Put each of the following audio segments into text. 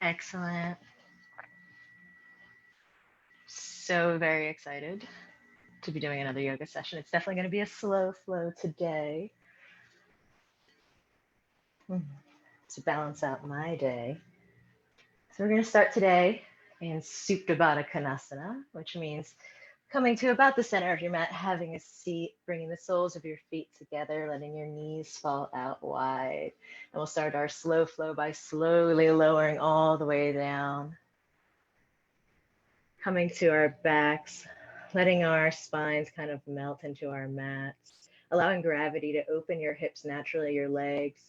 Excellent. So very excited to be doing another yoga session. It's definitely going to be a slow flow today to balance out my day. So we're going to start today in Supta Baddha Konasana, which means coming to about the center of your mat, having a seat, bringing the soles of your feet together, letting your knees fall out wide. And we'll start our slow flow by slowly lowering all the way down, coming to our backs, letting our spines kind of melt into our mats, allowing gravity to open your hips naturally, your legs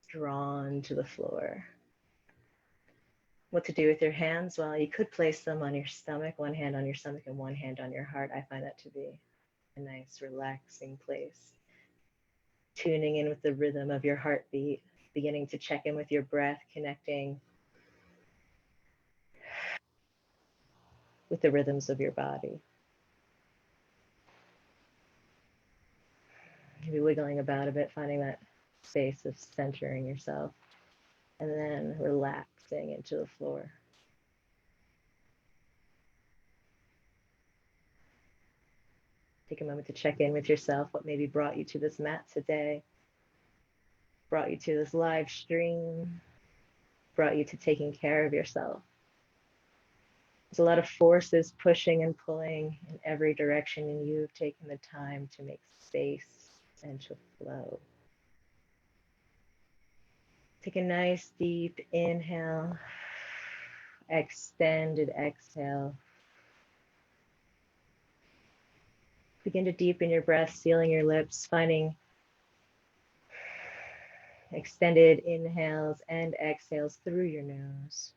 drawn to the floor. What to do with your hands? Well, you could place them on your stomach, one hand on your stomach and one hand on your heart. I find that to be a nice, relaxing place. Tuning in with the rhythm of your heartbeat, beginning to check in with your breath, connecting with the rhythms of your body. Maybe wiggling about a bit, finding that space of centering yourself, and then relaxing into the floor. Take a moment to check in with yourself, what maybe brought you to this mat today, brought you to this live stream, brought you to taking care of yourself. There's a lot of forces pushing and pulling in every direction, and you've taken the time to make space and to flow. Take a nice deep inhale, extended exhale. Begin to deepen your breath, sealing your lips, finding extended inhales and exhales through your nose.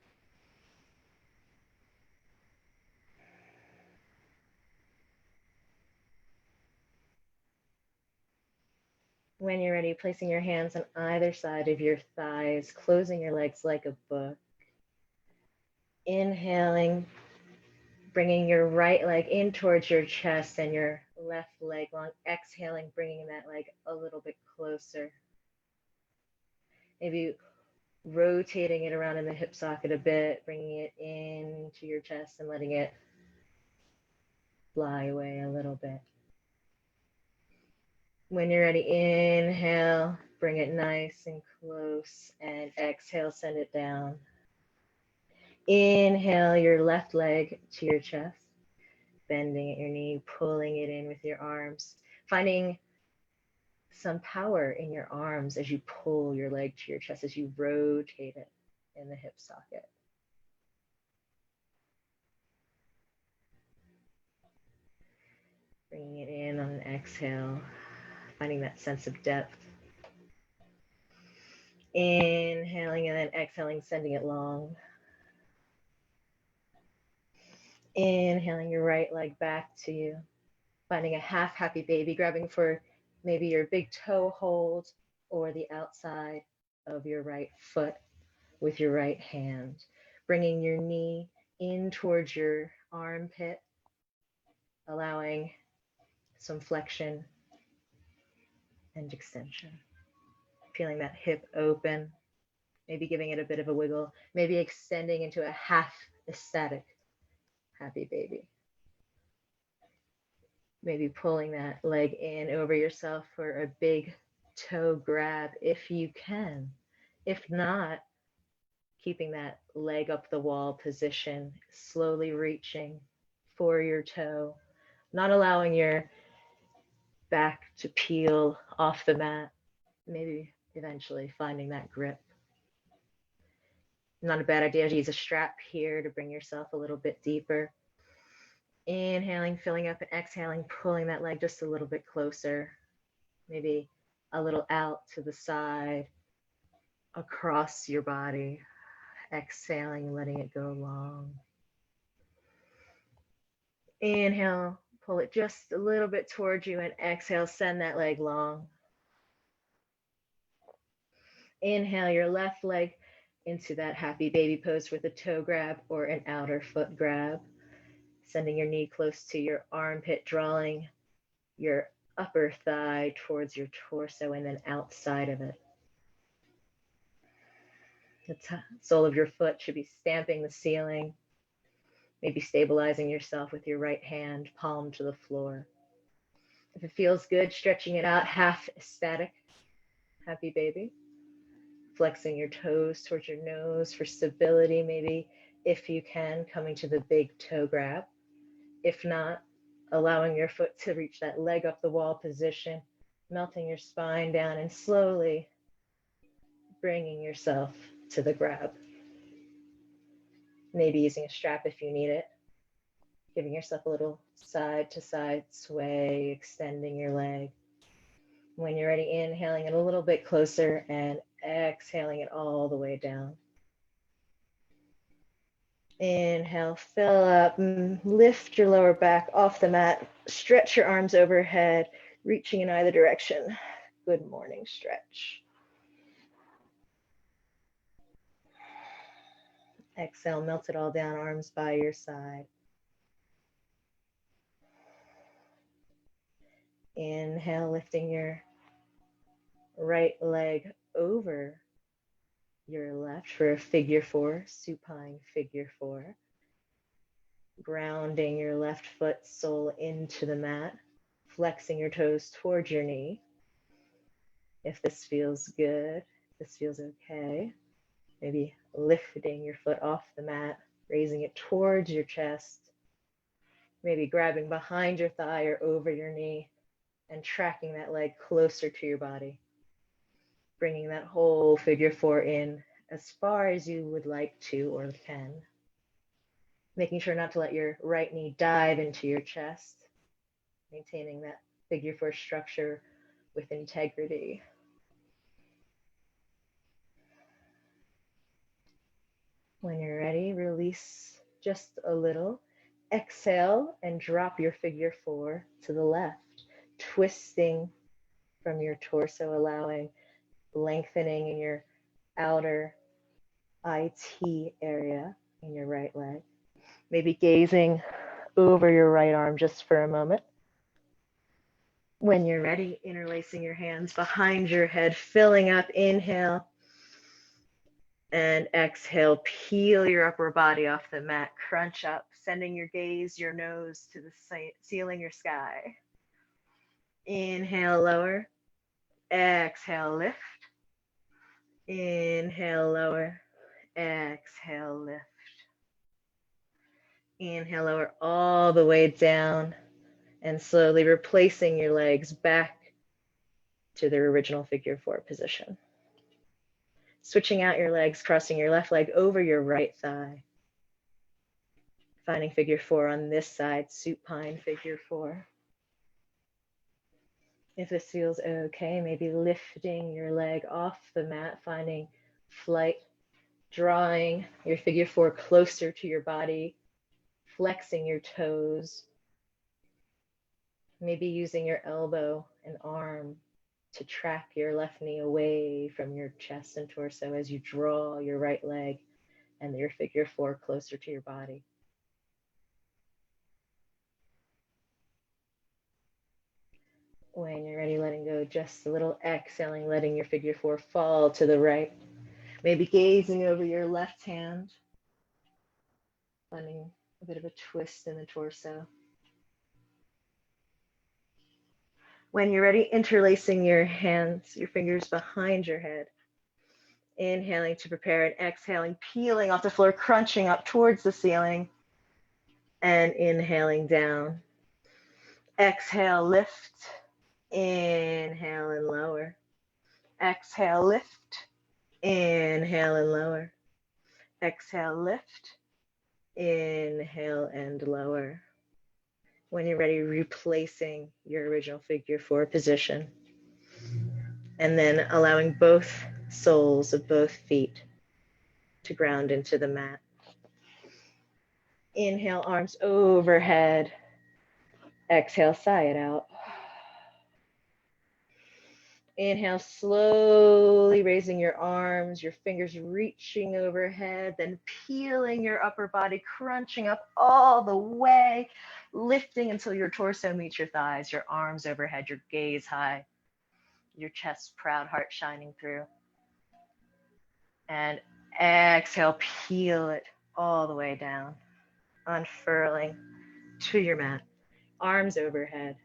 When you're ready, placing your hands on either side of your thighs, closing your legs like a book. Inhaling, bringing your right leg in towards your chest and your left leg long. Exhaling, bringing that leg a little bit closer. Maybe rotating it around in the hip socket a bit, bringing it into your chest and letting it fly away a little bit. When you're ready, inhale, bring it nice and close, and exhale, send it down. Inhale your left leg to your chest, bending at your knee, pulling it in with your arms, finding some power in your arms as you pull your leg to your chest, as you rotate it in the hip socket. Bringing it in on an exhale, finding that sense of depth. Inhaling and then exhaling, sending it long. Inhaling your right leg back to you, finding a half happy baby, grabbing for maybe your big toe hold or the outside of your right foot with your right hand, bringing your knee in towards your armpit, allowing some flexion and extension. Feeling that hip open, maybe giving it a bit of a wiggle, maybe extending into a half ecstatic happy baby. Maybe pulling that leg in over yourself for a big toe grab if you can. If not, keeping that leg up the wall position, slowly reaching for your toe, not allowing your back to peel off the mat, maybe eventually finding that grip. Not a bad idea to use a strap here to bring yourself a little bit deeper. Inhaling, filling up, and exhaling, pulling that leg just a little bit closer, maybe a little out to the side, across your body. Exhaling, letting it go long. Inhale, pull it just a little bit towards you, and exhale, send that leg long. Inhale your left leg into that happy baby pose with a toe grab or an outer foot grab. Sending your knee close to your armpit, drawing your upper thigh towards your torso and then outside of it. The sole of your foot should be stamping the ceiling, maybe stabilizing yourself with your right hand, palm to the floor. If it feels good, stretching it out, half ecstatic, happy baby. Flexing your toes towards your nose for stability, maybe if you can, coming to the big toe grab. If not, allowing your foot to reach that leg up the wall position, melting your spine down and slowly bringing yourself to the grab. Maybe using a strap if you need it. Giving yourself a little side to side sway, extending your leg. When you're ready, inhaling it a little bit closer and exhaling it all the way down. Inhale, fill up, lift your lower back off the mat, stretch your arms overhead, reaching in either direction. Good morning stretch. Exhale, melt it all down, arms by your side. Inhale, lifting your right leg over your left for a figure four, supine figure four. Grounding your left foot sole into the mat, flexing your toes towards your knee. If this feels good, this feels okay. Maybe lifting your foot off the mat, raising it towards your chest. Maybe grabbing behind your thigh or over your knee and tracking that leg closer to your body. Bringing that whole figure four in as far as you would like to or can. Making sure not to let your right knee dive into your chest. Maintaining that figure four structure with integrity. When you're ready, release just a little. Exhale and drop your figure four to the left, twisting from your torso, allowing lengthening in your outer IT area in your right leg. Maybe gazing over your right arm just for a moment. When you're ready, interlacing your hands behind your head, filling up, inhale, and exhale, peel your upper body off the mat, crunch up, sending your gaze, your nose to the ceiling or sky. Inhale, lower. Exhale, lift. Inhale, lower. Exhale, lift. Inhale, lower all the way down and slowly replacing your legs back to their original figure four position. Switching out your legs, crossing your left leg over your right thigh. Finding figure four on this side, supine figure four. If this feels okay, maybe lifting your leg off the mat, finding flight, drawing your figure four closer to your body, flexing your toes, maybe using your elbow and arm to track your left knee away from your chest and torso as you draw your right leg and your figure four closer to your body. When you're ready, letting go just a little, exhaling, letting your figure four fall to the right. Maybe gazing over your left hand, finding a bit of a twist in the torso. When you're ready, interlacing your hands, your fingers behind your head. Inhaling to prepare and exhaling, peeling off the floor, crunching up towards the ceiling. And inhaling down. Exhale, lift. Inhale and lower. Exhale, lift. Inhale and lower. Exhale, lift. Inhale and lower. When you're ready, replacing your original figure four position. And then allowing both soles of both feet to ground into the mat. Inhale, arms overhead. Exhale, sigh it out. Inhale, slowly raising your arms, your fingers reaching overhead, then peeling your upper body, crunching up all the way, lifting until your torso meets your thighs, your arms overhead, your gaze high, your chest proud, heart shining through. And Exhale, peel it all the way down, unfurling to your mat, arms overhead.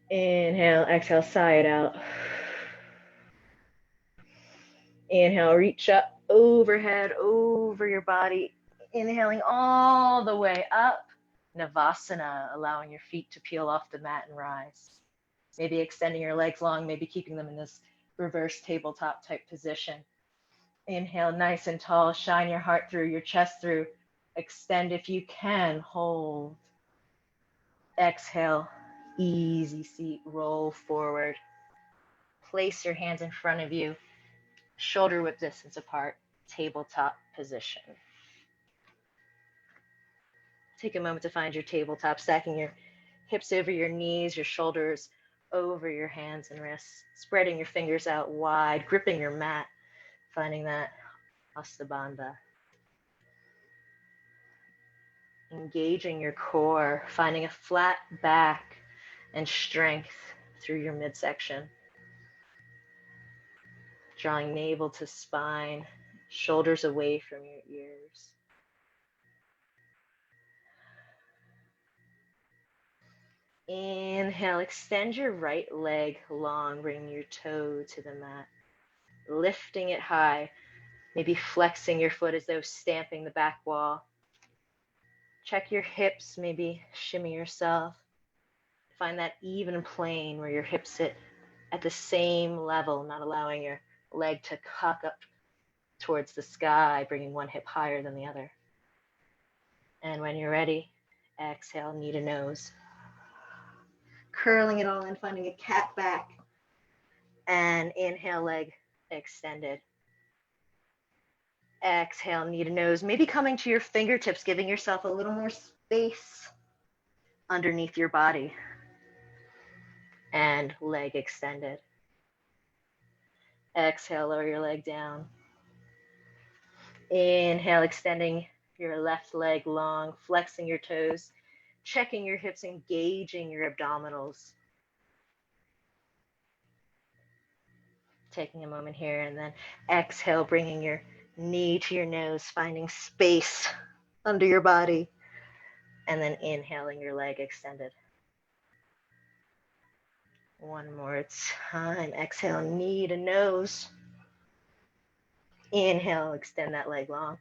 Inhale, exhale, sigh it out. Inhale, reach up overhead, over your body. Inhaling all the way up. Navasana, allowing your feet to peel off the mat and rise. Maybe extending your legs long, maybe keeping them in this reverse tabletop type position. Inhale, nice and tall, shine your heart through, your chest through. Extend if you can, hold. Exhale, easy seat, roll forward. Place your hands in front of you, shoulder width distance apart, tabletop position. Take a moment to find your tabletop, stacking your hips over your knees, your shoulders over your hands and wrists, spreading your fingers out wide, gripping your mat, finding that Astabandha. Engaging your core, finding a flat back and strength through your midsection. Drawing navel to spine, shoulders away from your ears. Inhale, extend your right leg long, bring your toe to the mat, lifting it high, maybe flexing your foot as though stamping the back wall. Check your hips, maybe shimmy yourself. Find that even plane where your hips sit at the same level, not allowing your leg to cock up towards the sky, bringing one hip higher than the other. And when you're ready, exhale, knee to nose. Curling it all in, finding a cat back. And inhale, leg extended. Exhale, knee to nose. Maybe coming to your fingertips, giving yourself a little more space underneath your body. And leg extended. Exhale, lower your leg down. Inhale, extending your left leg long, flexing your toes, checking your hips, engaging your abdominals. Taking a moment here, and then exhale, bringing your knee to your nose, finding space under your body, and then inhaling, your leg extended. One more time. Exhale, knee to nose. Inhale, extend that leg long.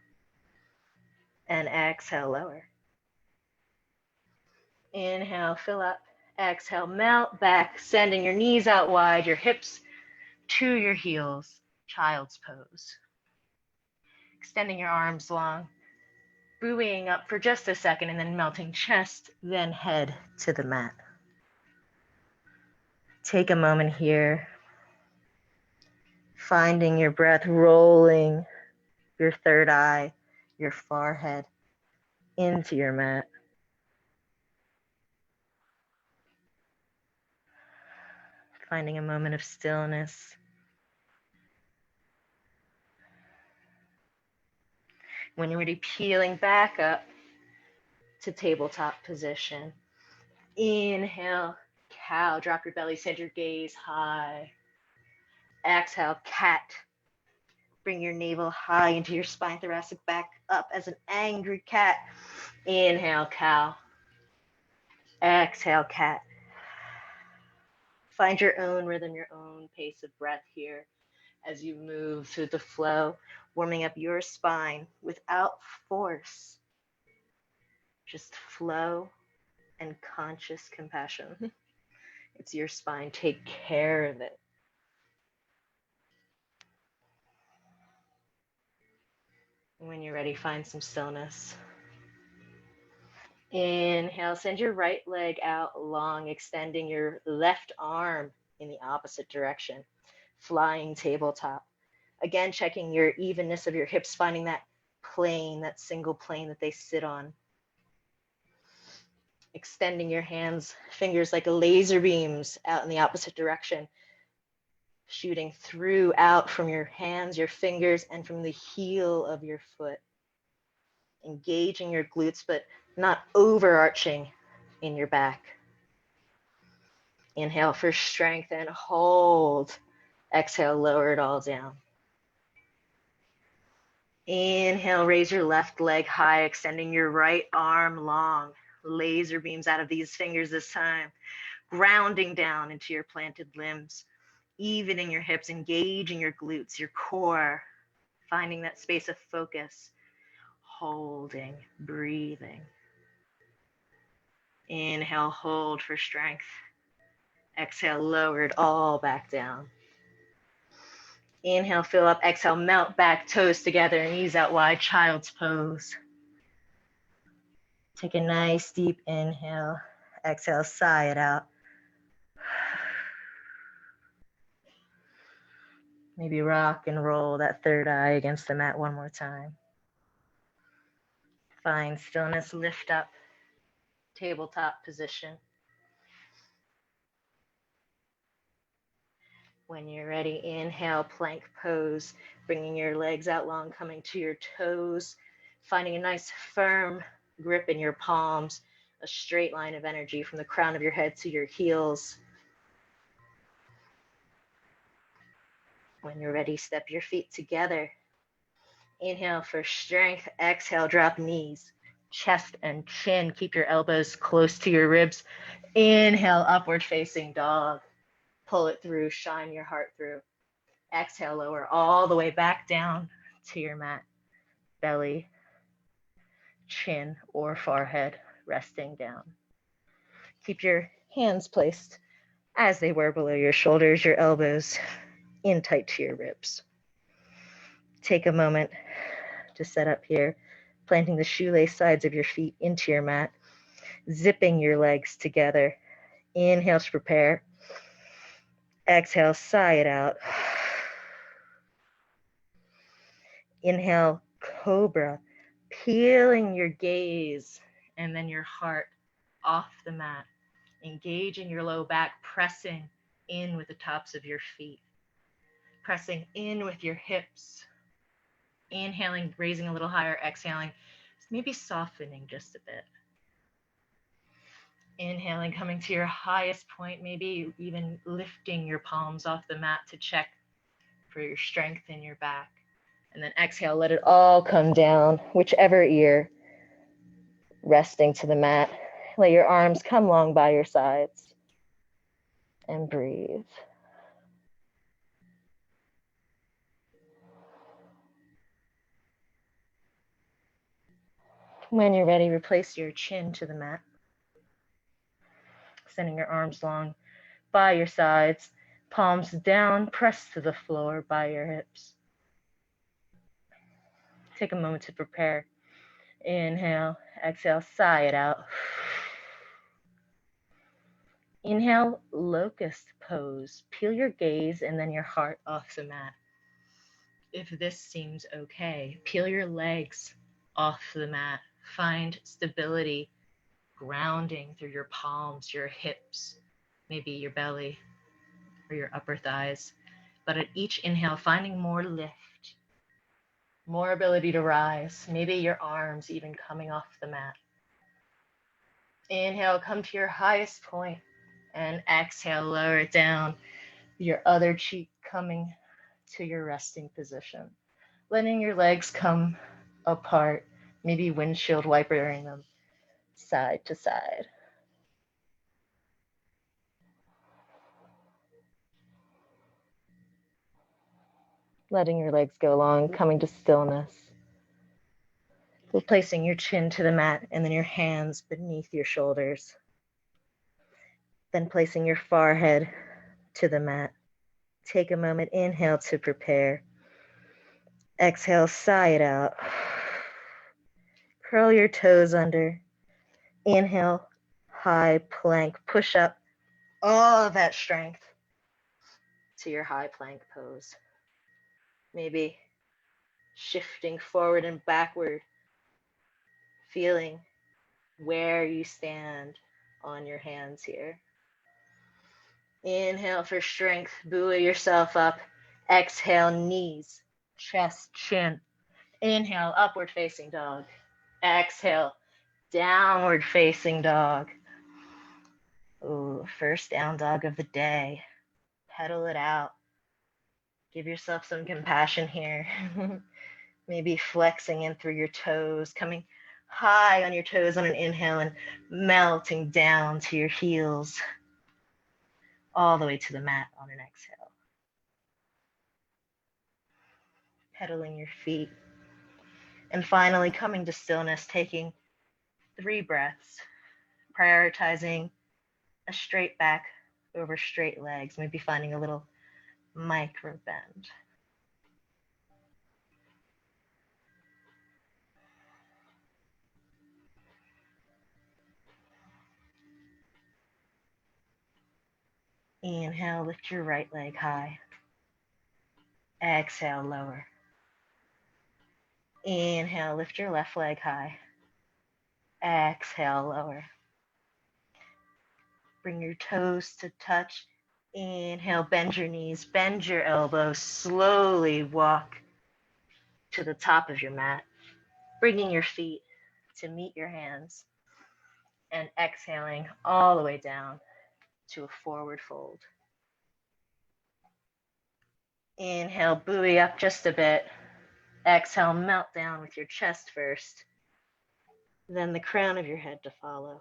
And exhale, lower. Inhale, fill up. Exhale, melt back, sending your knees out wide, your hips to your heels, child's pose. Extending your arms long, buoying up for just a second, and then melting chest, then head to the mat. Take a moment here, finding your breath, rolling your third eye, your forehead into your mat. Finding a moment of stillness. When you're ready, peeling back up to tabletop position. Inhale, cow, drop your belly, send your gaze high. Exhale, cat. Bring your navel high into your spine, thoracic back up as an angry cat. Inhale, cow. Exhale, cat. Find your own rhythm, your own pace of breath here as you move through the flow, warming up your spine without force. Just flow and conscious compassion. It's your spine. Take care of it. When you're ready, find some stillness. Inhale, send your right leg out long, extending your left arm in the opposite direction. Flying tabletop. Again, checking your evenness of your hips, finding that plane, that single plane that they sit on. Extending your hands, fingers like laser beams out in the opposite direction. Shooting through, out from your hands, your fingers, and from the heel of your foot. Engaging your glutes, but not overarching in your back. Inhale for strength and hold. Exhale, lower it all down. Inhale, raise your left leg high, extending your right arm long. Laser beams out of these fingers this time, grounding down into your planted limbs, evening your hips, engaging your glutes, your core, finding that space of focus, holding, breathing. Inhale, hold for strength. Exhale, lower it all back down. Inhale, fill up. Exhale, melt back, toes together, knees out wide, child's pose. Take a nice deep inhale. Exhale, sigh it out. Maybe rock and roll that third eye against the mat one more time. Find stillness, lift up, tabletop position. When you're ready, inhale, plank pose, bringing your legs out long, coming to your toes, finding a nice firm grip in your palms, a straight line of energy from the crown of your head to your heels. When you're ready, step your feet together. Inhale for strength, exhale, drop knees, chest and chin. Keep your elbows close to your ribs. Inhale, upward facing dog. Pull it through, shine your heart through. Exhale, lower all the way back down to your mat. Belly, chin, or forehead resting down. Keep your hands placed as they were below your shoulders, your elbows in tight to your ribs. Take a moment to set up here, planting the shoelace sides of your feet into your mat, zipping your legs together. Inhale to prepare. Exhale, sigh it out. Inhale, cobra, peeling your gaze and then your heart off the mat, engaging your low back, pressing in with the tops of your feet, pressing in with your hips. Inhaling, raising a little higher, exhaling, maybe softening just a bit. Inhaling, coming to your highest point, maybe even lifting your palms off the mat to check for your strength in your back. And then exhale, let it all come down, whichever ear, resting to the mat. Let your arms come long by your sides and breathe. When you're ready, replace your chin to the mat, extending your arms long by your sides, palms down, press to the floor by your hips. Take a moment to prepare. Inhale, exhale, sigh it out. Inhale, locust pose. Peel your gaze and then your heart off the mat. If this seems okay, peel your legs off the mat. Find stability, grounding through your palms, your hips, maybe your belly or your upper thighs. But at each inhale, finding more lift, more ability to rise, maybe your arms even coming off the mat. Inhale, come to your highest point, and exhale, lower it down, your other cheek coming to your resting position. Letting your legs come apart, maybe windshield wipering them side to side. Letting your legs go long, coming to stillness. Placing your chin to the mat and then your hands beneath your shoulders. Then placing your forehead to the mat. Take a moment, inhale to prepare. Exhale, sigh it out. Curl your toes under. Inhale, high plank, push up all of that strength to your high plank pose. Maybe shifting forward and backward, feeling where you stand on your hands here. Inhale for strength, buoy yourself up. Exhale, knees, chest, chin. Inhale, upward facing dog. Exhale, downward facing dog. Ooh, first down dog of the day. Pedal it out. Give yourself some compassion here. Maybe flexing in through your toes, coming high on your toes on an inhale and melting down to your heels, all the way to the mat on an exhale. Pedaling your feet. And finally, coming to stillness, taking 3 breaths, prioritizing a straight back over straight legs, maybe finding a little micro bend. Inhale, lift your right leg high. Exhale, lower. Inhale, lift your left leg high. Exhale, lower. Bring your toes to touch. Inhale, bend your knees, bend your elbows, slowly walk to the top of your mat, bringing your feet to meet your hands, and exhaling all the way down to a forward fold. Inhale, buoy up just a bit. Exhale, melt down with your chest first, then the crown of your head to follow.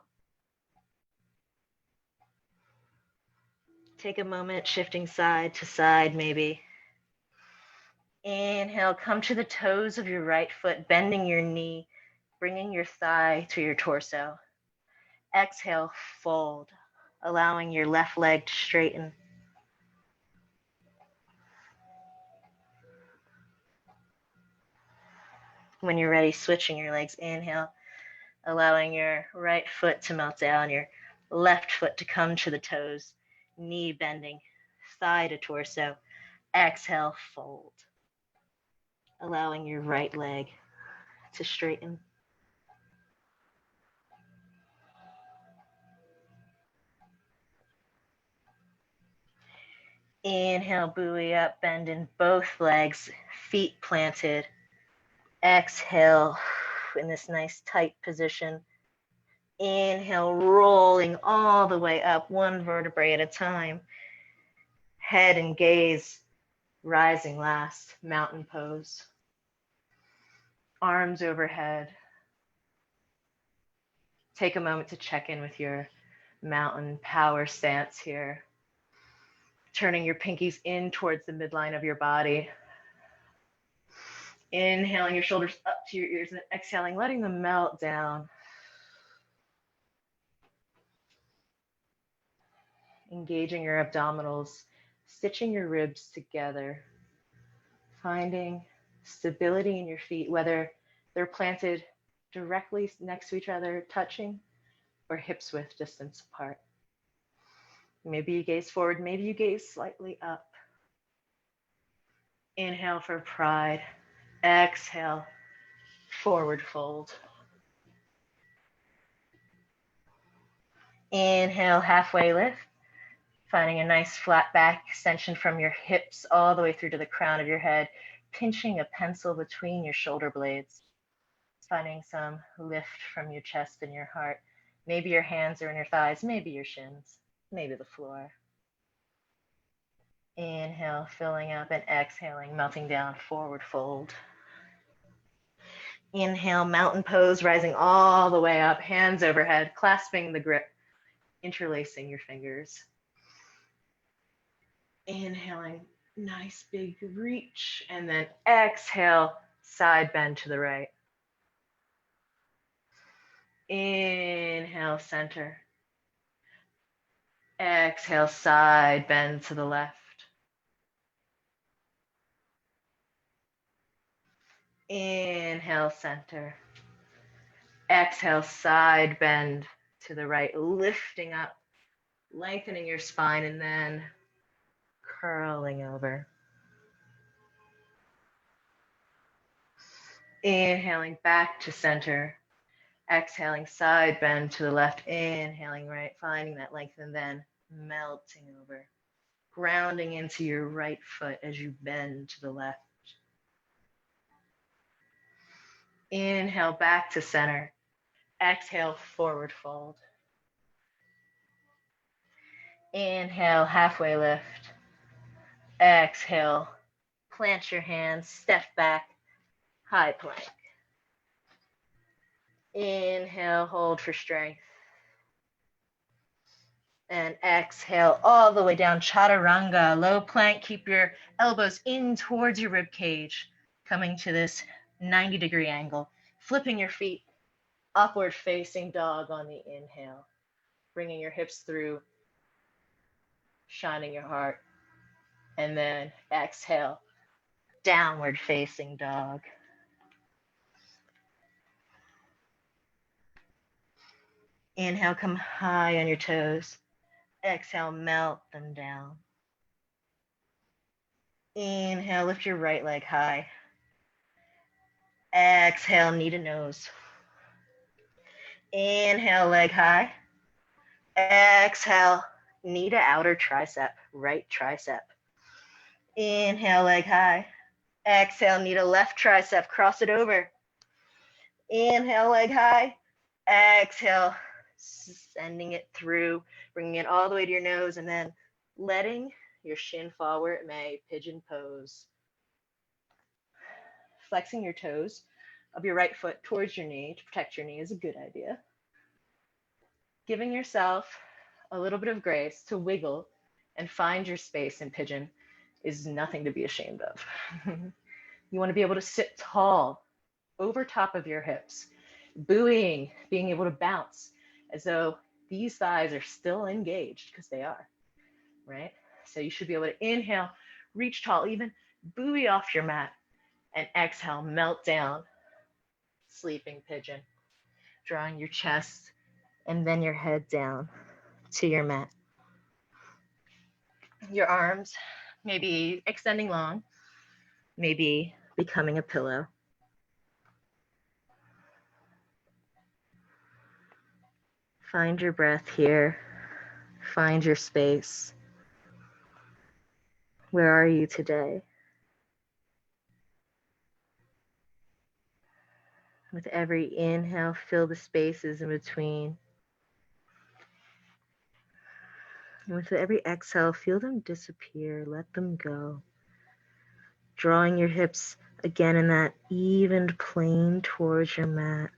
Take a moment, shifting side to side maybe. Inhale, come to the toes of your right foot, bending your knee, bringing your thigh to your torso. Exhale, fold, allowing your left leg to straighten. When you're ready, switching your legs. Inhale, allowing your right foot to melt down, your left foot to come to the toes, knee bending, thigh to torso. Exhale, fold, allowing your right leg to straighten. Inhale, buoy up, bend in both legs, feet planted. Exhale in this nice tight position. Inhale, rolling all the way up, one vertebrae at a time. Head and gaze rising last, mountain pose. Arms overhead. Take a moment to check in with your mountain power stance here. Turning your pinkies in towards the midline of your body. Inhaling your shoulders up to your ears and exhaling, letting them melt down. Engaging your abdominals, stitching your ribs together. Finding stability in your feet, whether they're planted directly next to each other, touching, or hips width distance apart. Maybe you gaze forward, maybe you gaze slightly up. Inhale for pride. Exhale, forward fold. Inhale, halfway lift. Finding a nice flat back extension from your hips all the way through to the crown of your head, pinching a pencil between your shoulder blades. Finding some lift from your chest and your heart. Maybe your hands are in your thighs, maybe your shins, maybe the floor. Inhale, filling up, and exhaling, melting down, forward fold. Inhale, mountain pose, rising all the way up, hands overhead, clasping the grip, interlacing your fingers. Inhaling, nice big reach, and then exhale, side bend to the right. Inhale, center. Exhale, side bend to the left. Inhale, center. Exhale, side bend to the right, lifting up, lengthening your spine, and then curling over. Inhaling back to center. Exhaling, side bend to the left. Inhaling right, finding that length, and then melting over. Grounding into your right foot as you bend to the left. Inhale back to center. Exhale, forward fold. Inhale, halfway lift. Exhale, plant your hands, step back, high plank. Inhale, hold for strength. And exhale all the way down, chaturanga, low plank. Keep your elbows in towards your rib cage, coming to this 90-degree angle, flipping your feet, upward facing dog on the inhale, bringing your hips through, shining your heart, and then exhale, downward facing dog. Inhale, come high on your toes. Exhale, melt them down. Inhale, lift your right leg high. Exhale, knee to nose. Inhale, leg high. Exhale, knee to outer tricep, right tricep. Inhale, leg high. Exhale, knee to left tricep, cross it over. Inhale, leg high. Exhale, sending it through, bringing it all the way to your nose, and then letting your shin fall where it may, pigeon pose. Flexing your toes of your right foot towards your knee to protect your knee is a good idea. Giving yourself a little bit of grace to wiggle and find your space in pigeon is nothing to be ashamed of. You want to be able to sit tall over top of your hips, buoying, being able to bounce as though these thighs are still engaged, because they are, right? So you should be able to inhale, reach tall, even buoy off your mat, and exhale, melt down, sleeping pigeon, drawing your chest and then your head down to your mat. Your arms maybe extending long, maybe becoming a pillow. Find your breath here. Find your space. Where are you today? With every inhale, fill the spaces in between. And with every exhale, feel them disappear. Let them go. Drawing your hips again in that evened plane towards your mat.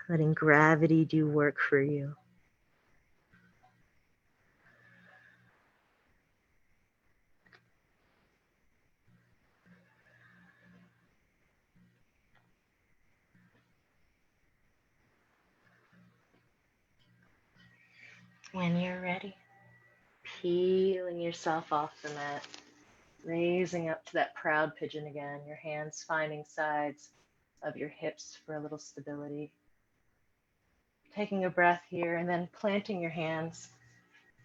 Letting gravity do work for you. When you're ready, peeling yourself off the mat, raising up to that proud pigeon again, your hands finding sides of your hips for a little stability. Taking a breath here and then planting your hands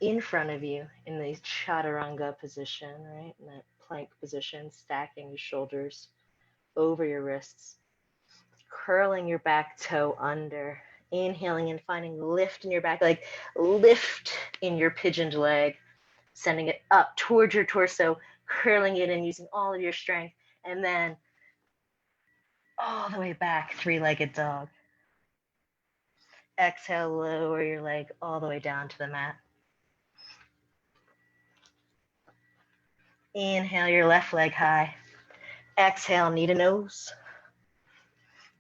in front of you in the chaturanga position, right? In that plank position, stacking your shoulders over your wrists, curling your back toe under, inhaling and finding lift in your back leg, lift in your pigeoned leg, sending it up towards your torso, curling it and using all of your strength, and then all the way back, three-legged dog. Exhale, lower your leg all the way down to the mat. Inhale your left leg high. Exhale, knee to nose.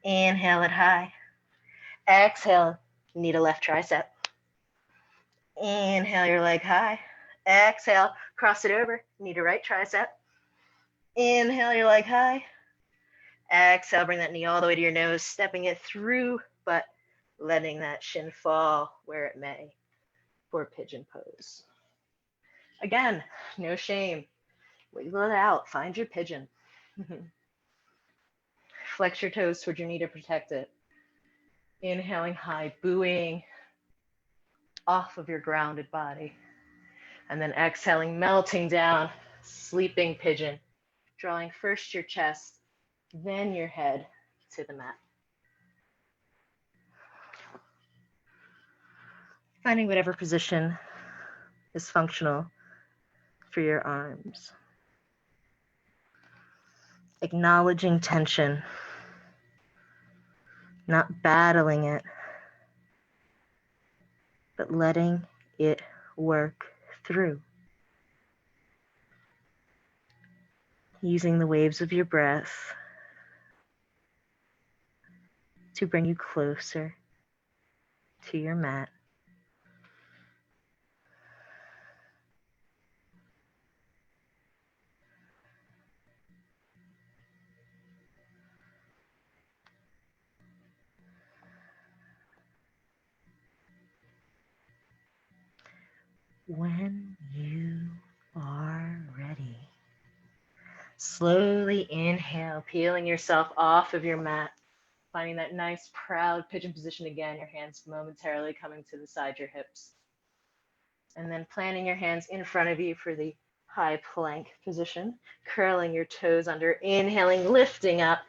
Inhale it high. Exhale, knee to left tricep. Inhale your leg high. Exhale, cross it over, knee to right tricep. Inhale your leg high. Exhale, bring that knee all the way to your nose, stepping it through, but letting that shin fall where it may for pigeon pose. Again, no shame. Wiggle it out. Find your pigeon. Flex your toes towards your knee to protect it. Inhaling high, buoying off of your grounded body. And then exhaling, melting down, sleeping pigeon. Drawing first your chest, then your head to the mat. Finding whatever position is functional for your arms. Acknowledging tension, not battling it, but letting it work through. using the waves of your breath to bring you closer to your mat. When you are ready, slowly inhale, peeling yourself off of your mat, finding that nice, proud pigeon position again, your hands momentarily coming to the side your hips. And then planting your hands in front of you for the high plank position, curling your toes under, inhaling, lifting up,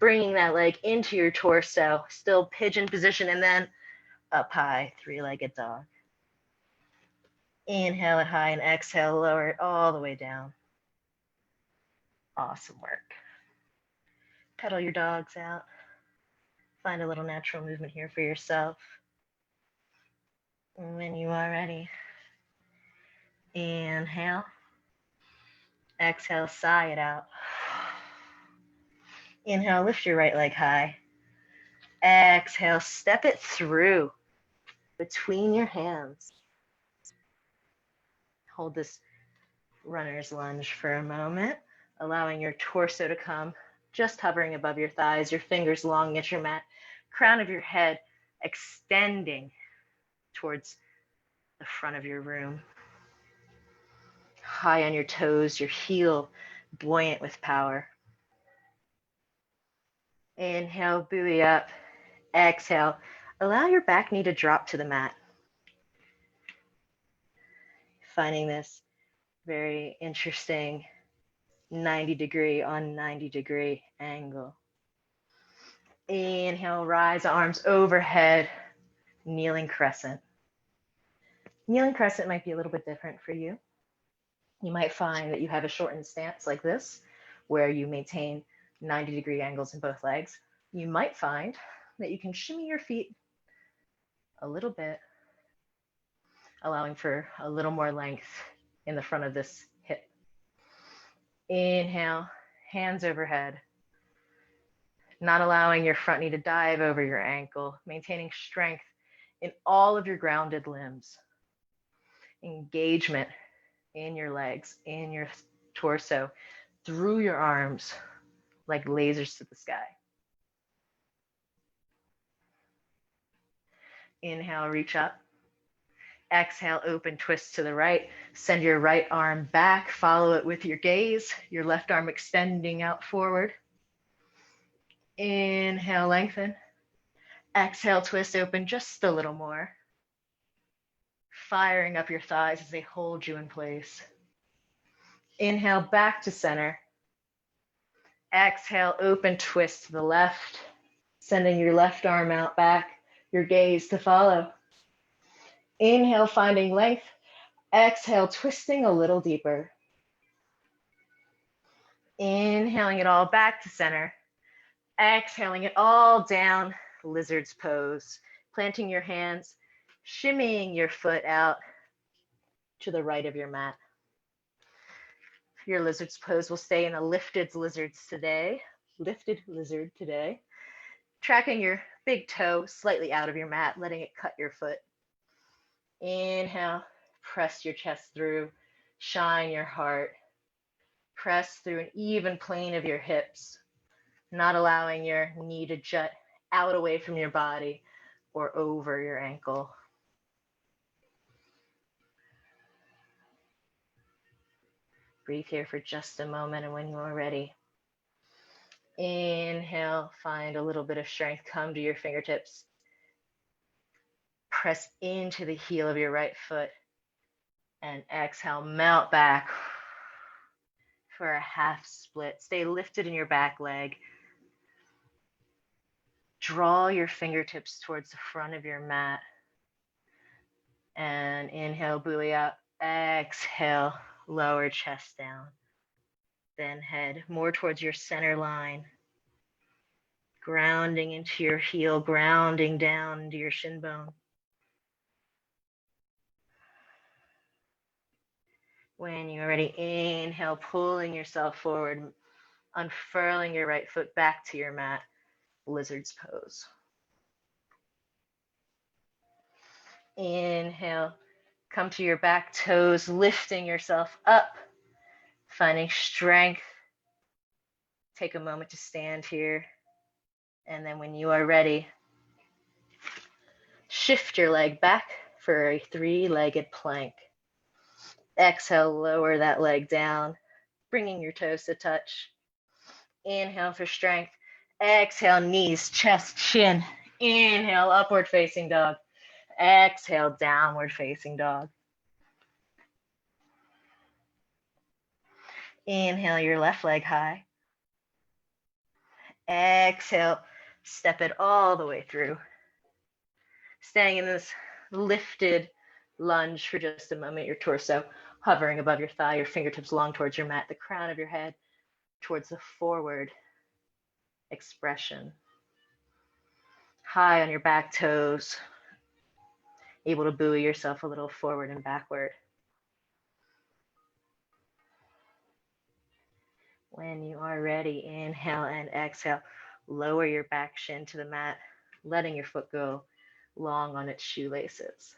bringing that leg into your torso, still pigeon position, and then up high, three-legged dog. Inhale it high and exhale, lower it all the way down. Awesome work. Pedal your dogs out. Find a little natural movement here for yourself. And when you are ready, inhale. Exhale, sigh it out. Inhale, lift your right leg high. Exhale, step it through between your hands. Hold this runner's lunge for a moment, allowing your torso to come just hovering above your thighs, your fingers long at your mat, crown of your head extending towards the front of your room. High on your toes, your heel buoyant with power. Inhale, buoy up. Exhale, allow your back knee to drop to the mat. Finding this very interesting 90-degree on 90-degree angle. Inhale, rise arms overhead, kneeling crescent. Kneeling crescent might be a little bit different for you. You might find that you have a shortened stance like this, where you maintain 90-degree angles in both legs. You might find that you can shimmy your feet a little bit, allowing for a little more length in the front of this hip. Inhale, hands overhead, not allowing your front knee to dive over your ankle, maintaining strength in all of your grounded limbs. Engagement in your legs, in your torso, through your arms, like lasers to the sky. Inhale, reach up. Exhale, open, twist to the right. Send your right arm back. Follow it with your gaze. Your left arm extending out forward. Inhale, lengthen. Exhale, twist open just a little more. Firing up your thighs as they hold you in place. Inhale, back to center. Exhale, open, twist to the left. Sending your left arm out back. Your gaze to follow. Inhale, finding length. Exhale, twisting a little deeper. Inhaling it all back to center. Exhaling it all down, lizard's pose. Planting your hands, shimmying your foot out to the right of your mat. Your lizard's pose will stay in a lifted lizard today. Tracking your big toe slightly out of your mat, letting it cut your foot. Inhale, press your chest through, shine your heart. Press through an even plane of your hips, not allowing your knee to jut out away from your body or over your ankle. Breathe here for just a moment, and when you're ready, inhale, find a little bit of strength, come to your fingertips. Press into the heel of your right foot, and exhale, melt back for a half split. Stay lifted in your back leg. Draw your fingertips towards the front of your mat. And inhale, buoy up. Exhale, lower chest down. Then head more towards your center line. Grounding into your heel, grounding down into your shin bone. When you're ready, inhale, pulling yourself forward, Unfurling your right foot back to your mat, lizard's pose. Inhale, come to your back toes, lifting yourself up, finding strength. Take a moment to stand here. And then when you are ready, shift your leg back for a three-legged plank. Exhale, lower that leg down, bringing your toes to touch. Inhale for strength. Exhale, knees, chest, chin. Inhale, upward facing dog. Exhale, downward facing dog. Inhale your left leg high. Exhale, step it all the way through. Staying in this lifted lunge for just a moment, your torso hovering above your thigh, your fingertips long towards your mat, the crown of your head towards the forward expression. High on your back toes, able to buoy yourself a little forward and backward. When you are ready, inhale and exhale. Lower your back shin to the mat, letting your foot go long on its shoelaces.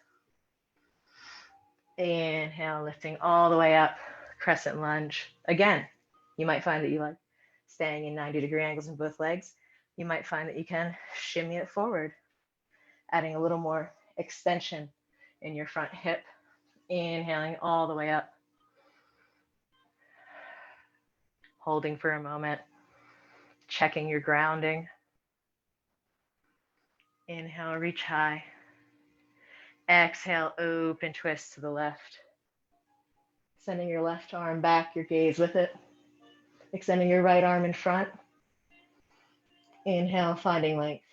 Inhale, lifting all the way up, crescent lunge. Again, you might find that you like staying in 90-degree angles in both legs. You might find that you can shimmy it forward, adding a little more extension in your front hip. Inhaling all the way up. Holding for a moment, checking your grounding. Inhale, reach high. Exhale, open twist to the left. Sending your left arm back, your gaze with it. Extending your right arm in front. Inhale, finding length.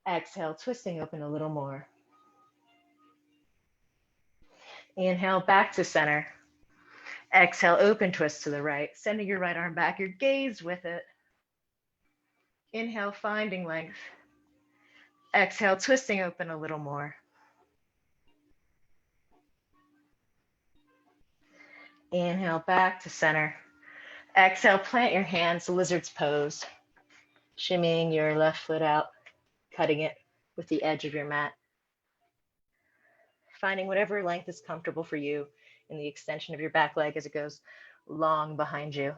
Exhale, twisting open a little more. Inhale, back to center. Exhale, open twist to the right. Sending your right arm back, your gaze with it. Inhale, finding length. Exhale, twisting open a little more. Inhale, back to center. Exhale, plant your hands, lizard's pose. Shimmying your left foot out, cutting it with the edge of your mat. Finding whatever length is comfortable for you in the extension of your back leg as it goes long behind you.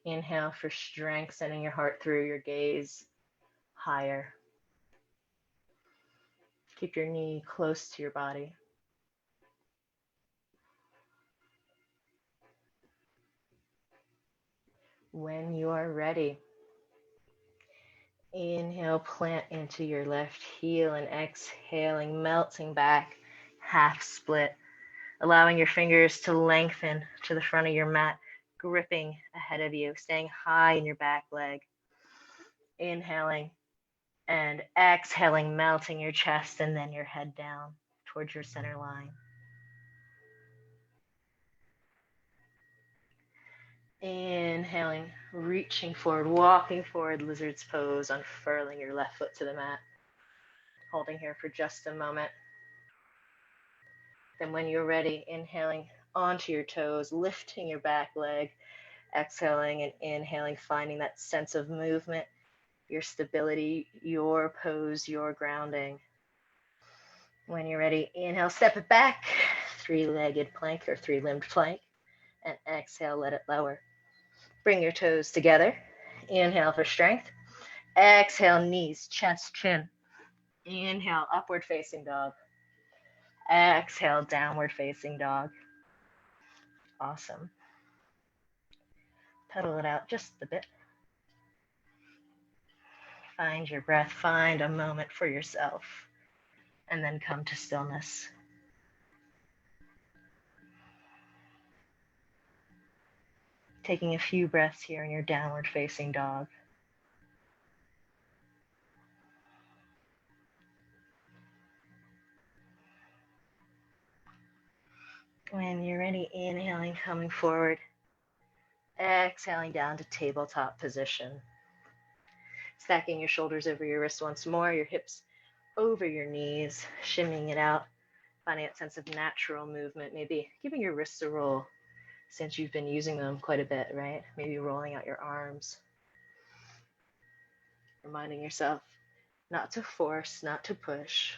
Inhale for strength, sending your heart through, your gaze higher. Keep your knee close to your body. When you are ready, inhale, plant into your left heel, and exhaling, melting back, half split, allowing your fingers to lengthen to the front of your mat, gripping ahead of you, staying high in your back leg. Inhaling and exhaling, melting your chest and then your head down towards your center line. Inhaling, reaching forward, walking forward, lizard's pose, unfurling your left foot to the mat. Holding here for just a moment. Then when you're ready, inhaling onto your toes, lifting your back leg, exhaling and inhaling, finding that sense of movement, your stability, your pose, your grounding. When you're ready, inhale, step it back, three-legged plank or three-limbed plank, and exhale, let it lower. Bring your toes together. Inhale for strength. Exhale, knees, chest, chin. Inhale, upward facing dog. Exhale, downward facing dog. Awesome. Pedal it out just a bit. Find your breath, find a moment for yourself, and then come to stillness. Taking a few breaths here in your downward facing dog. When you're ready, inhaling, coming forward. Exhaling down to tabletop position. Stacking your shoulders over your wrists once more, your hips over your knees, shimmying it out, finding that sense of natural movement, maybe giving your wrists a roll since you've been using them quite a bit, right? Maybe rolling out your arms, reminding yourself not to force, not to push.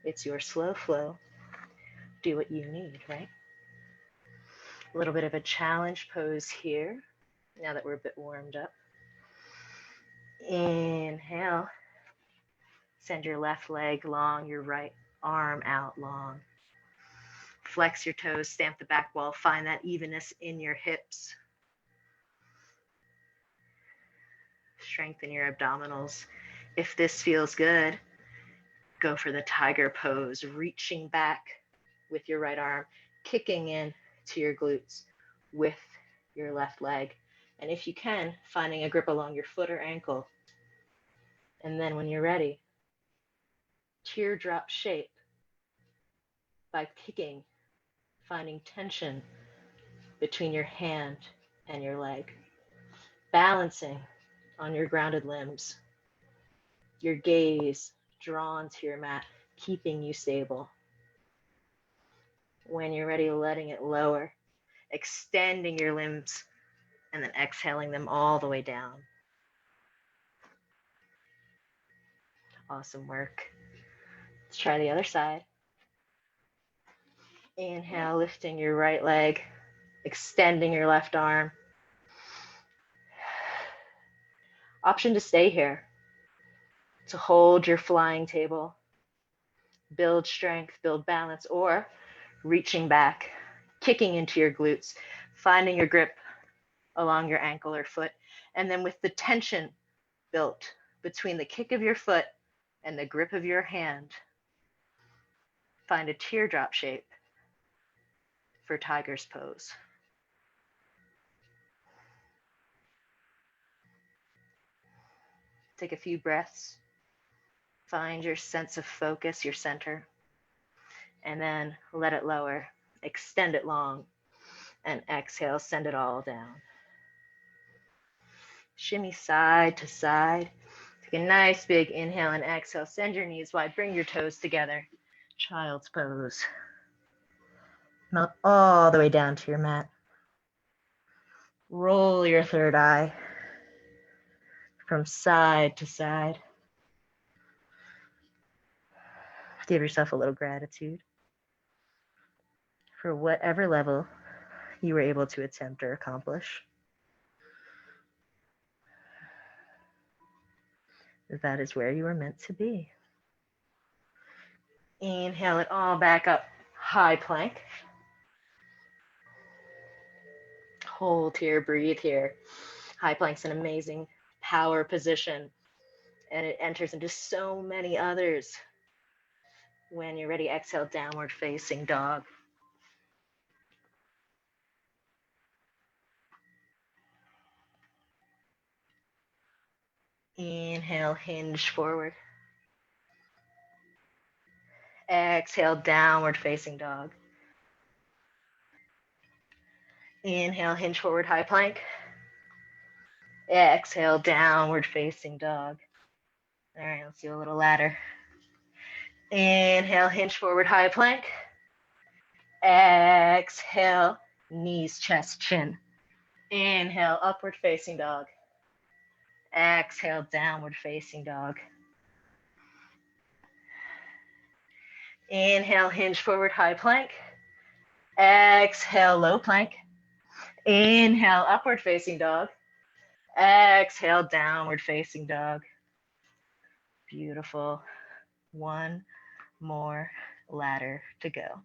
It's your slow flow. Do what you need, right? A little bit of a challenge pose here, now that we're a bit warmed up. Inhale. Send your left leg long, your right arm out long. Flex your toes, stamp the back wall, find that evenness in your hips. Strengthen your abdominals. If this feels good, go for the tiger pose, reaching back with your right arm, kicking in to your glutes with your left leg. And if you can, finding a grip along your foot or ankle. And then when you're ready, teardrop shape by kicking, finding tension between your hand and your leg, balancing on your grounded limbs, your gaze drawn to your mat, keeping you stable. When you're ready, letting it lower, extending your limbs, and then exhaling them all the way down. Awesome work. Let's try the other side. Inhale, lifting your right leg, extending your left arm. Option to stay here, to hold your flying table, build strength, build balance, or reaching back, kicking into your glutes, finding your grip along your ankle or foot, and then with the tension built between the kick of your foot and the grip of your hand, find a teardrop shape for tiger's pose. Take a few breaths, find your sense of focus, your center, and then let it lower, extend it long, and exhale, send it all down. Shimmy side to side. Take a nice big inhale and exhale. Send your knees wide, bring your toes together. Child's pose. Melt all the way down to your mat. Roll your third eye from side to side. Give yourself a little gratitude for whatever level you were able to attempt or accomplish. That is where you are meant to be. Inhale it all back up, high plank. Hold here, breathe here. High plank's an amazing power position, and it enters into so many others. When you're ready, exhale, downward facing dog. Inhale, hinge forward. Exhale, downward facing dog. Inhale, hinge forward, high plank. Exhale, downward facing dog. All right, let's do a little ladder. Inhale, hinge forward, high plank. Exhale, knees, chest, chin. Inhale, upward facing dog. Exhale, downward facing dog. Inhale, hinge forward, high plank. Exhale, low plank. Inhale, upward facing dog. Exhale, downward facing dog. Beautiful. One more ladder to go.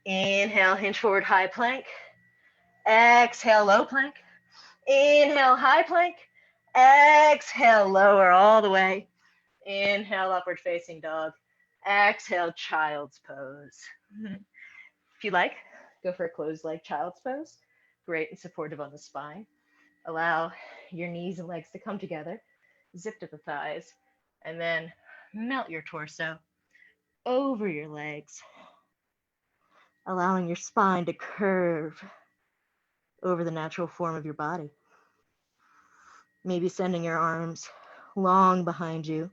Inhale, hinge forward, high plank. Exhale, low plank. Inhale, high plank. Exhale, lower all the way. Inhale, upward facing dog. Exhale, child's pose. If you like, go for a closed leg child's pose. Great and supportive on the spine. Allow your knees and legs to come together. Zip to the thighs. And then melt your torso over your legs. Allowing your spine to curve over the natural form of your body. Maybe sending your arms long behind you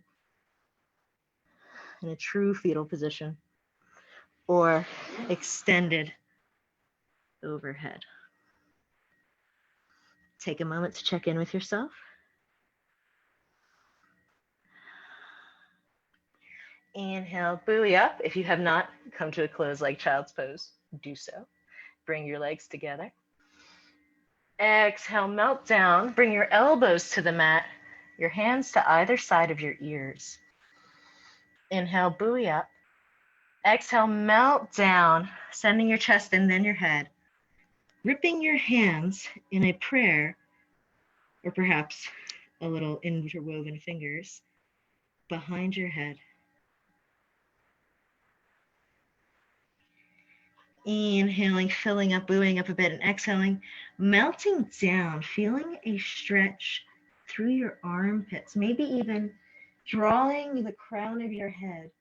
in a true fetal position, or extended overhead. Take a moment to check in with yourself. Inhale, buoy up. If you have not come to a close like child's pose, do so. Bring your legs together. Exhale, melt down. Bring your elbows to the mat, your hands to either side of your ears. Inhale, buoy up. Exhale, melt down, sending your chest and then your head. Gripping your hands in a prayer, or perhaps a little interwoven fingers, behind your head. Inhaling, filling up, buoying up a bit, and exhaling, melting down, feeling a stretch through your armpits, maybe even drawing the crown of your head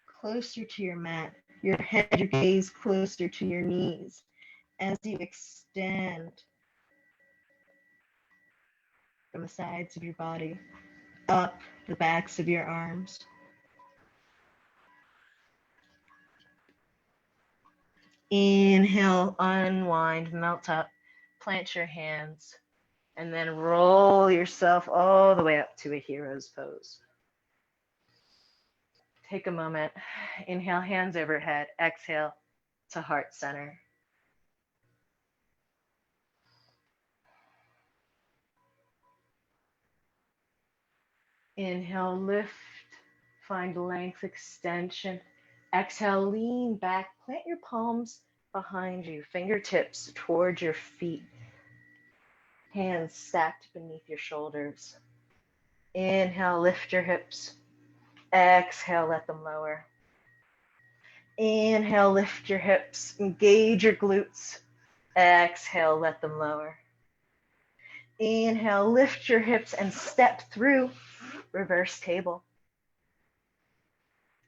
closer to your mat, your head, your gaze closer to your knees as you extend from the sides of your body, up the backs of your arms. Inhale, unwind, melt up, plant your hands, and then roll yourself all the way up to a hero's pose. Take a moment, inhale, hands overhead, exhale to heart center. Inhale, lift, find length, extension. Exhale, lean back, plant your palms behind you, fingertips towards your feet, hands stacked beneath your shoulders. Inhale, lift your hips. Exhale, let them lower. Inhale, lift your hips, engage your glutes. Exhale, let them lower. Inhale, lift your hips and step through reverse table.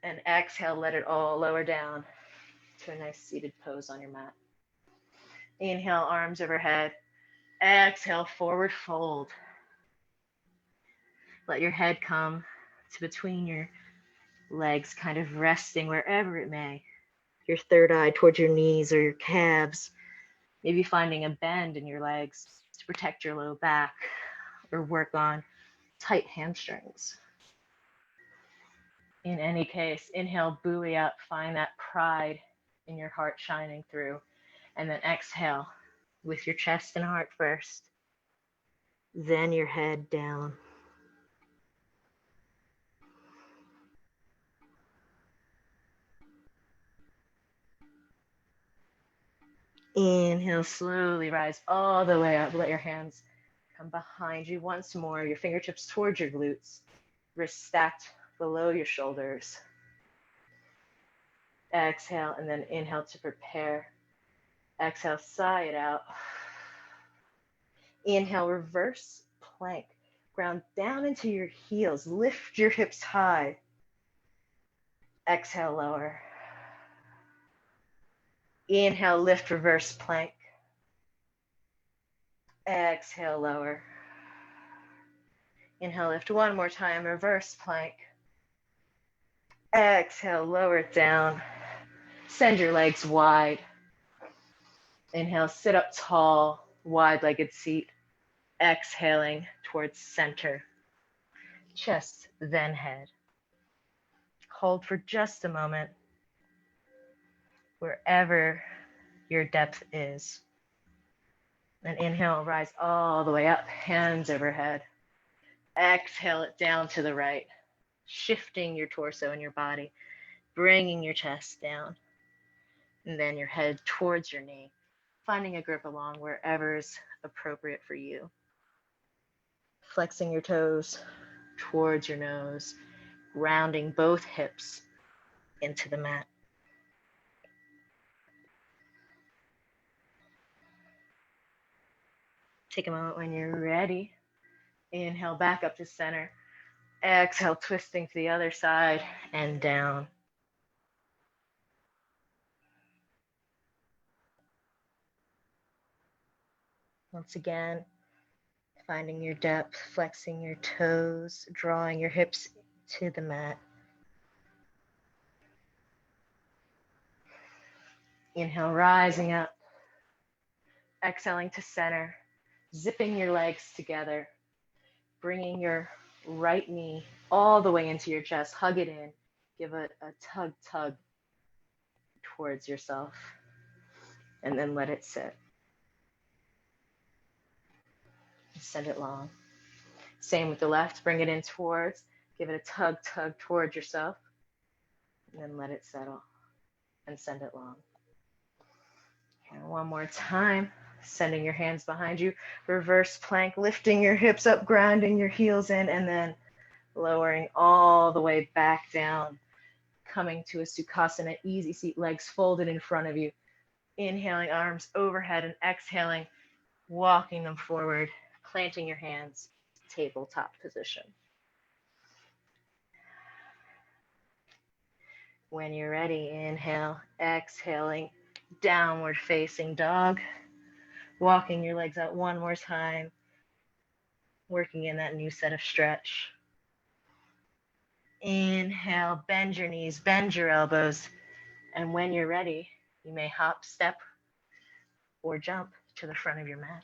And exhale, let it all lower down to a nice seated pose on your mat. Inhale, arms overhead. Exhale, forward fold. Let your head come to between your legs, kind of resting wherever it may. Your third eye towards your knees or your calves. Maybe finding a bend in your legs to protect your low back or work on tight hamstrings. In any case, inhale, buoy up, find that pride in your heart shining through. And then exhale with your chest and heart first, then your head down. Inhale, slowly rise all the way up. Let your hands come behind you once more, your fingertips towards your glutes, wrists stacked below your shoulders. Exhale, and then inhale to prepare. Exhale, sigh it out. Inhale, reverse plank. Ground down into your heels. Lift your hips high. Exhale, lower. Inhale, lift, reverse plank. Exhale, lower. Inhale, lift one more time, reverse plank. Exhale, lower it down. Send your legs wide. Inhale, sit up tall, wide-legged seat. Exhaling towards center. Chest, then head. Hold for just a moment, wherever your depth is. And inhale, rise all the way up, hands overhead. Exhale it down to the right, shifting your torso and your body, bringing your chest down, and then your head towards your knee, finding a grip along wherever is appropriate for you. Flexing your toes towards your nose, rounding both hips into the mat. Take a moment when you're ready. Inhale back up to center. Exhale, twisting to the other side and down. Once again, finding your depth, flexing your toes, drawing your hips to the mat. Inhale, rising up. Exhaling to center, zipping your legs together, bringing your right knee all the way into your chest. Hug it in. Give it a tug towards yourself, and then let it sit. Send it long. Same with the left. Bring it in towards. Give it a tug towards yourself, and then let it settle and send it long. And one more time. Sending your hands behind you. Reverse plank, lifting your hips up, grounding your heels in, and then lowering all the way back down. Coming to a Sukhasana, easy seat, legs folded in front of you. Inhaling, arms overhead, and exhaling, walking them forward, planting your hands, tabletop position. When you're ready, inhale, exhaling, downward facing dog. Walking your legs out one more time, working in that new set of stretch. Inhale, bend your knees, bend your elbows, and when you're ready, you may hop, step, or jump to the front of your mat.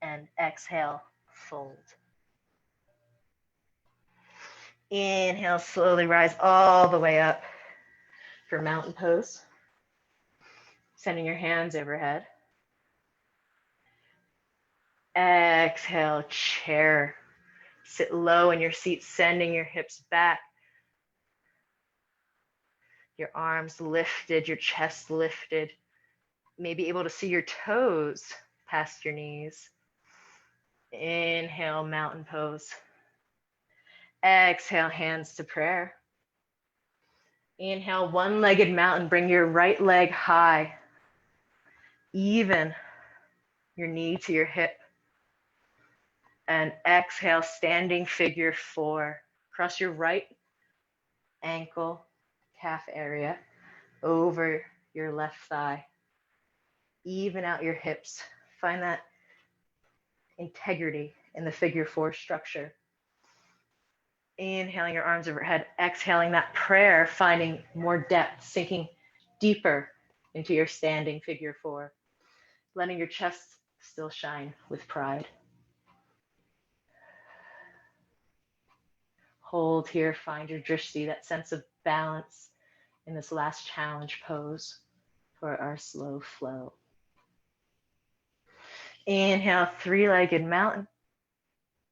And exhale, fold. Inhale, slowly rise all the way up for mountain pose. Sending your hands overhead. Exhale, chair. Sit low in your seat, sending your hips back. Your arms lifted, your chest lifted. Maybe able to see your toes past your knees. Inhale, mountain pose. Exhale, hands to prayer. Inhale, one-legged mountain. Bring your right leg high. Even your knee to your hip. And exhale, standing figure four. Cross your right ankle, calf area over your left thigh. Even out your hips. Find that integrity in the figure four structure. Inhaling your arms overhead, exhaling that prayer, finding more depth, sinking deeper into your standing figure four. Letting your chest still shine with pride. Hold here, find your drishti, that sense of balance in this last challenge pose for our slow flow. Inhale, three-legged mountain.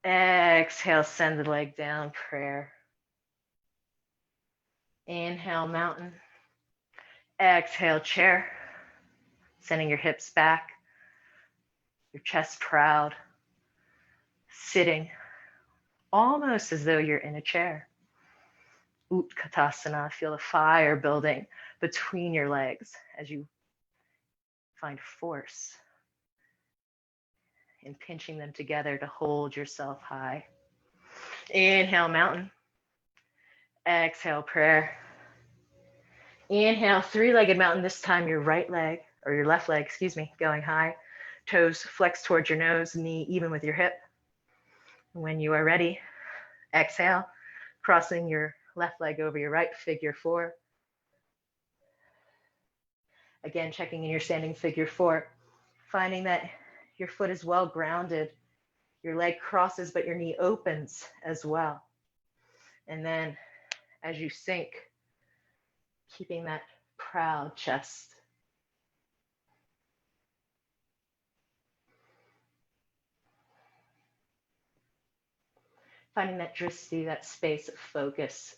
Exhale, send the leg down, prayer. Inhale, mountain. Exhale, chair. Sending your hips back, your chest proud. Sitting almost as though you're in a chair. Utkatasana, feel the fire building between your legs as you find force in pinching them together to hold yourself high. Inhale, mountain. Exhale, prayer. Inhale, three-legged mountain. This time your right leg, or your left leg, going high. Toes flex towards your nose, knee even with your hip. When you are ready, exhale, crossing your left leg over your right, figure four. Again, checking in your standing figure four, finding that your foot is well grounded. Your leg crosses, but your knee opens as well. And then as you sink, keeping that proud chest. Finding that drishti, that space of focus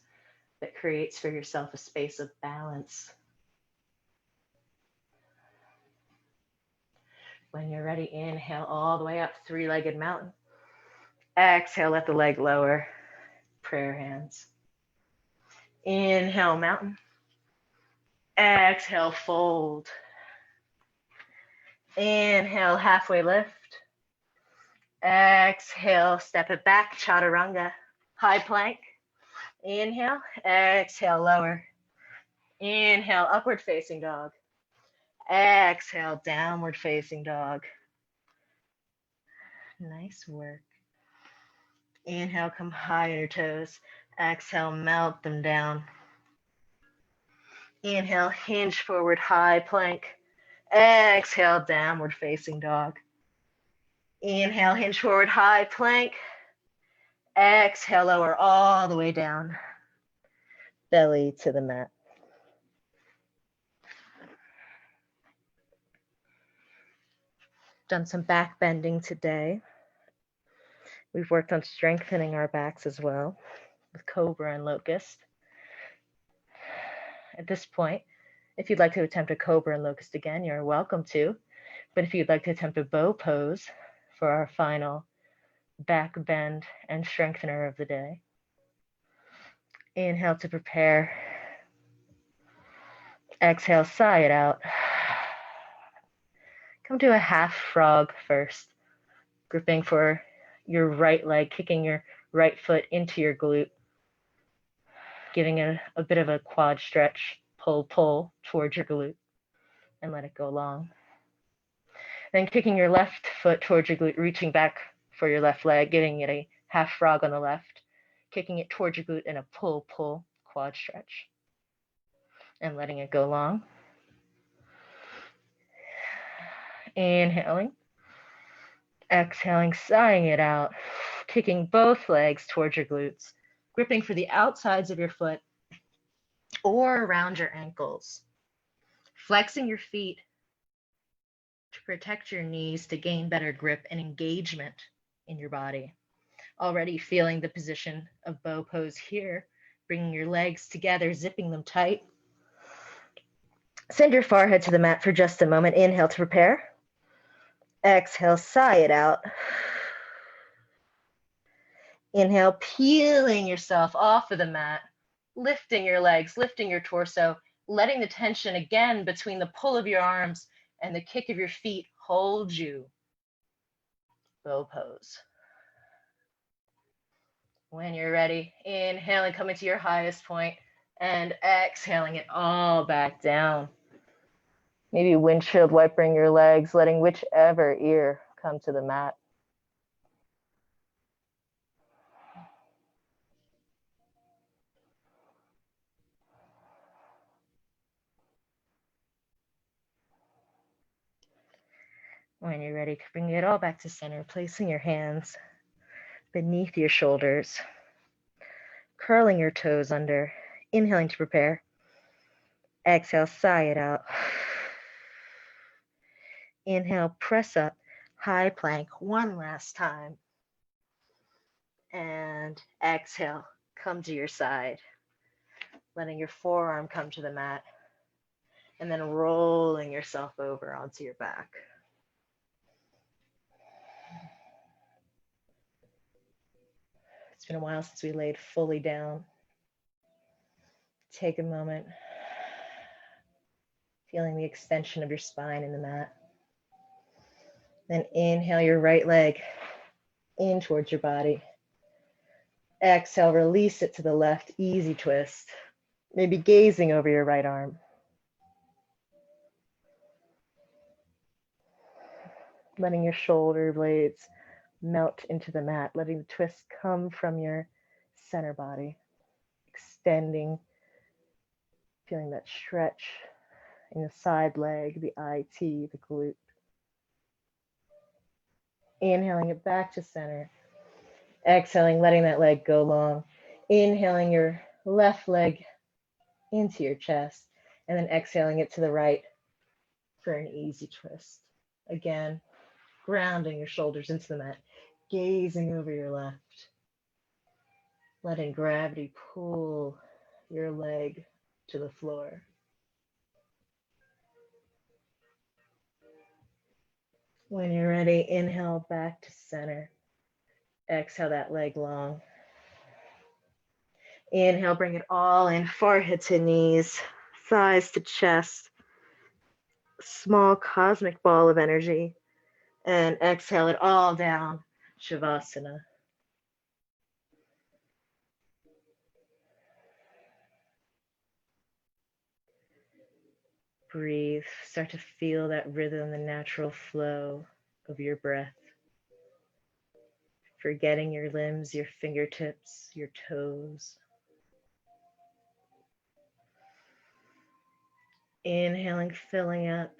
that creates for yourself a space of balance. When you're ready, inhale all the way up, three-legged mountain. Exhale, let the leg lower, prayer hands. Inhale, mountain. Exhale, fold. Inhale, halfway lift. Exhale, step it back, chaturanga, high plank. Inhale, exhale, lower. Inhale, upward facing dog. Exhale, downward facing dog. Nice work. Inhale, come high on your toes. Exhale, melt them down. Inhale, hinge forward, high plank. Exhale, downward facing dog. Inhale, hinge forward, high plank. Exhale, lower all the way down. Belly to the mat. Done some back bending today. We've worked on strengthening our backs as well with Cobra and Locust. At this point, if you'd like to attempt a Cobra and Locust again, you're welcome to. But if you'd like to attempt a bow pose for our final back bend and strengthener of the day, inhale to prepare. Exhale, sigh it out. Come to a half frog first, gripping for your right leg, kicking your right foot into your glute, giving it a bit of a quad stretch, pull towards your glute, and let it go long. Then kicking your left foot towards your glute, reaching back for your left leg, giving it a half frog on the left, kicking it towards your glute in a pull, quad stretch, and letting it go long. Inhaling, exhaling, sighing it out, kicking both legs towards your glutes, gripping for the outsides of your foot or around your ankles, flexing your feet to protect your knees to gain better grip and engagement in your body. Already feeling the position of bow pose here, bringing your legs together, zipping them tight. Send your forehead to the mat for just a moment. Inhale to prepare. Exhale, sigh it out. Inhale, peeling yourself off of the mat, lifting your legs, lifting your torso, letting the tension again between the pull of your arms and the kick of your feet hold you. Bow pose. When you're ready, inhaling, coming to your highest point, and exhaling it all back down. Maybe windshield wiping your legs, letting whichever ear come to the mat. When you're ready, bring it all back to center, placing your hands beneath your shoulders, curling your toes under, inhaling to prepare. Exhale, sigh it out. Inhale, press up, high plank one last time. And exhale, come to your side, letting your forearm come to the mat, and then rolling yourself over onto your back. It's been a while since we laid fully down. Take a moment, feeling the extension of your spine in the mat. Then inhale your right leg in towards your body. Exhale, release it to the left, easy twist. Maybe gazing over your right arm. Letting your shoulder blades melt into the mat, letting the twist come from your center body. Extending, feeling that stretch in the side leg, the IT, the glute. Inhaling it back to center. Exhaling, letting that leg go long. Inhaling your left leg into your chest, and then exhaling it to the right for an easy twist. Again, grounding your shoulders into the mat, gazing over your left, letting gravity pull your leg to the floor. When you're ready, inhale back to center. Exhale that leg long. Inhale, bring it all in, forehead to knees, thighs to chest, small cosmic ball of energy. And exhale it all down, Shavasana. Breathe, start to feel that rhythm, the natural flow of your breath. Forgetting your limbs, your fingertips, your toes. Inhaling, filling up,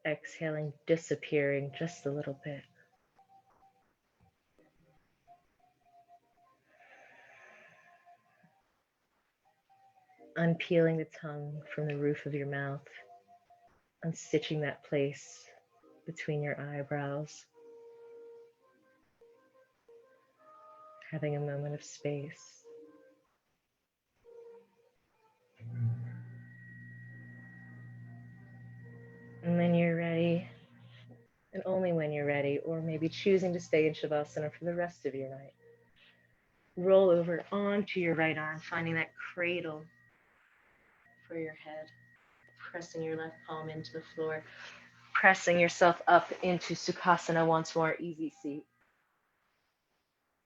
Exhaling, disappearing just a little bit. Unpeeling the tongue from the roof of your mouth, unstitching that place between your eyebrows, having a moment of space. And then you're ready, and only when you're ready, or maybe choosing to stay in Shavasana for the rest of your night, roll over onto your right arm, finding that cradle for your head, pressing your left palm into the floor, pressing yourself up into Sukhasana once more, easy seat.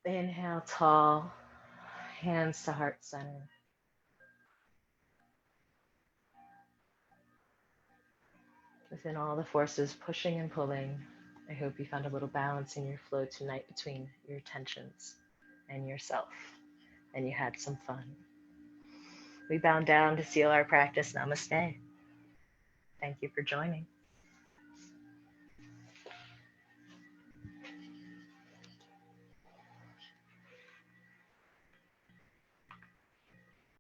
Inhale, tall, hands to heart center. Within all the forces pushing and pulling, I hope you found a little balance in your flow tonight between your tensions and yourself, and you had some fun. We bow down to seal our practice. Namaste. Thank you for joining.